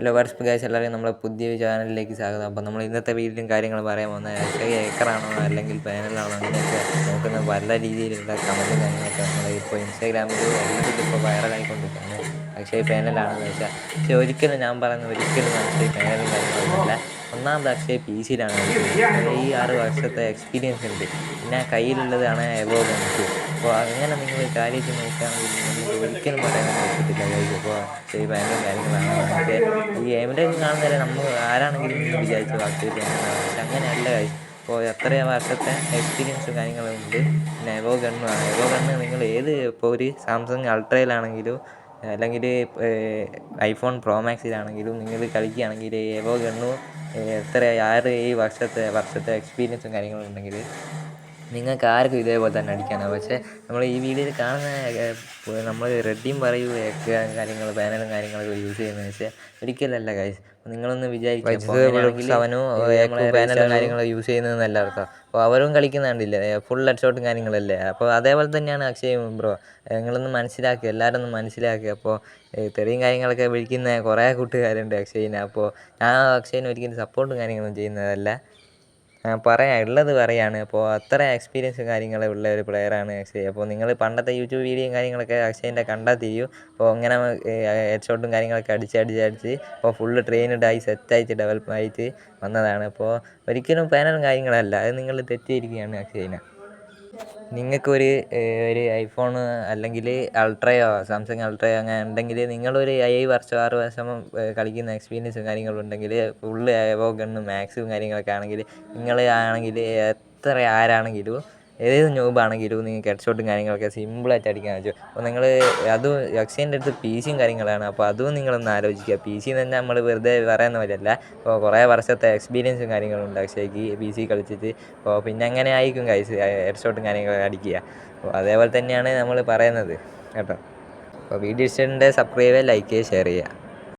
Hello WhatsApp guys, എല്ലാവരും നമ്മളെ പുതിയൊരു ചാനലിലേക്ക് സ്വാഗതം. അപ്പോൾ നമ്മൾ ഇന്നത്തെ വീഡിയോയും കാര്യങ്ങളും പറയാൻ പോകുന്നത് അക്ഷയ് ഏക്കറാണോ അല്ലെങ്കിൽ പാനലാണോ അങ്ങനെയൊക്കെ നോക്കുന്ന പല രീതിയിലുള്ള കമൻറ്റും കാര്യങ്ങളൊക്കെ നമ്മളിപ്പോൾ ഇൻസ്റ്റാഗ്രാമിൽ ഇപ്പോൾ വൈറലായിക്കൊണ്ടിരിക്കുകയാണ്. അക്ഷയ് പാനലാണെന്ന് വെച്ചാൽ പക്ഷേ ഒരിക്കലും ഞാൻ പറയുന്നത് ഒരിക്കലും അക്ഷയ് പാനലും കാര്യങ്ങളൊന്നുമില്ല. ഒന്നാമത് അക്ഷയ് PC യിലാണ് കളിക്കുന്നത്. ഈ 6 വർഷത്തെ എക്സ്പീരിയൻസ് ഉണ്ട്. പിന്നെ കയ്യിലുള്ളതാണ് എവോ ഗൺസ്. അപ്പോൾ അങ്ങനെ നിങ്ങൾ കാര്യമായിട്ട് നോക്കുകയാണെങ്കിൽ നിങ്ങൾക്ക് ഒരിക്കലും പറയാൻ പറ്റത്തില്ല ഗൈസ്. അപ്പോൾ അക്ഷയ് പാനലും കാര്യങ്ങളാണ് നമുക്ക് ഈ ഗെയിമിൻ്റെയൊക്കെ കാണുന്നവരെ നമ്മൾ ആരാണെങ്കിലും വിചാരിച്ചു അക്ഷയ് പാനലാണ്. പക്ഷെ അങ്ങനെയല്ല ഗൈസ്. ഇപ്പോൾ എത്ര വർഷത്തെ എക്സ്പീരിയൻസും കാര്യങ്ങളും ഉണ്ട്. പിന്നെ എവോ ഗണ്ണുമാണ്. എവോ ഗണ്ണ് നിങ്ങൾ ഇപ്പോൾ ഒരു സാംസങ് അൾട്രയിലാണെങ്കിലും അല്ലെങ്കിൽ iPhone Pro Maxിലാണെങ്കിലും നിങ്ങൾ കളിക്കുകയാണെങ്കിൽ എവോ ഗണ്ണും എത്ര 6 വർഷത്തെ എക്സ്പീരിയൻസും കാര്യങ്ങളും ഉണ്ടെങ്കിൽ നിങ്ങൾക്ക് ആർക്കും ഇതേപോലെ തന്നെ അടിക്കാനാവും. പക്ഷേ നമ്മൾ ഈ വീഡിയോയിൽ കാണുന്ന നമ്മൾ റെഡ്ഡിയും പറയൂ കാര്യങ്ങൾ പാനലും കാര്യങ്ങളൊക്കെ യൂസ് ചെയ്യുന്നത് പക്ഷേ ഒരിക്കലല്ല ഗൈസ്. നിങ്ങളൊന്ന് വിചാരിക്കും അവനും പാനലും കാര്യങ്ങളും യൂസ് ചെയ്യുന്നതെന്നല്ല അർത്ഥം. അപ്പോൾ അവരും കളിക്കുന്ന കണ്ടില്ലേ, ഫുൾ ഹെഡ് ഷോട്ടും കാര്യങ്ങളല്ലേ. അപ്പോൾ അതേപോലെ തന്നെയാണ് അക്ഷയ് ബ്രോ. നിങ്ങളൊന്ന് മനസ്സിലാക്കുക, എല്ലാവരും ഒന്ന് മനസ്സിലാക്കുക. അപ്പോൾ തെറിയും കാര്യങ്ങളൊക്കെ വിളിക്കുന്ന കുറേ കൂട്ടുകാരുണ്ട് അക്ഷയിനെ. അപ്പോൾ ഞാൻ അക്ഷയിനെ ഒരിക്കലും സപ്പോർട്ടും കാര്യങ്ങളും ചെയ്യുന്നതല്ല, ഉള്ളത് പറയാണ്. അപ്പോൾ അത്ര എക്സ്പീരിയൻസും കാര്യങ്ങളും ഉള്ള ഒരു പ്ലെയറാണ് അക്ഷയ്. അപ്പോൾ നിങ്ങൾ പണ്ടത്തെ യൂട്യൂബ് വീഡിയോയും കാര്യങ്ങളൊക്കെ അക്ഷയിൻ്റെ കണ്ടാൽ തിരിയും. അപ്പോൾ അങ്ങനെ ഹെഡ് ഷോട്ടും കാര്യങ്ങളൊക്കെ അടിച്ച് അപ്പോൾ ഫുള്ള് ട്രെയിൻഡായി സെറ്റായിട്ട് ഡെവലപ്പായിട്ട് വന്നതാണ്. അപ്പോൾ ഒരിക്കലും പാനലും കാര്യങ്ങളല്ല, അത് നിങ്ങൾ തെറ്റിയിരിക്കുകയാണ് അക്ഷയിനെ. നിങ്ങൾക്കൊരു iPhone അല്ലെങ്കിൽ അൾട്രയോ സാംസങ് അൾട്രയോ അങ്ങനെ ഉണ്ടെങ്കിൽ നിങ്ങളൊരു 6 വർഷം കളിക്കുന്ന എക്സ്പീരിയൻസും കാര്യങ്ങളും ഉണ്ടെങ്കിൽ ഫുള്ള് എവോ ഗണ്ണും മാക്സും കാര്യങ്ങളൊക്കെ ആണെങ്കിൽ നിങ്ങൾ ആണെങ്കിൽ എത്ര ആരാണെങ്കിലും ഏത് ന്യൂബാണെങ്കിലും നിങ്ങൾക്ക് ഹെഡ് ഷോട്ടും കാര്യങ്ങളൊക്കെ സിമ്പിളായിട്ട് അടിക്കാൻ പറ്റും. അപ്പോൾ നിങ്ങൾ അതും അക്ഷയൻ്റെ അടുത്ത് PC യും കാര്യങ്ങളാണ്. അപ്പോൾ അതും നിങ്ങളൊന്ന് ആലോചിക്കുക. PC തന്നെ നമ്മൾ വെറുതെ പറയുന്ന പോലെയല്ല. അപ്പോൾ കുറേ വർഷത്തെ എക്സ്പീരിയൻസും കാര്യങ്ങളുണ്ട് അക്ഷയ്ക്ക് PC കളിച്ചിട്ട്. അപ്പോൾ പിന്നെ അങ്ങനെ ആയിരിക്കും ഗൈസ് ഹെഡ് ഷോട്ടും കാര്യങ്ങളൊക്കെ അടിക്കുക. അപ്പോൾ അതേപോലെ തന്നെയാണ് നമ്മൾ പറയുന്നത് കേട്ടോ. അപ്പോൾ വീഡിയോ ഇഷ്ടമുണ്ടെങ്കിൽ സബ്സ്ക്രൈബ് ചെയ്യുക, ലൈക്ക് ചെയ്യുക, ഷെയർ ചെയ്യുക.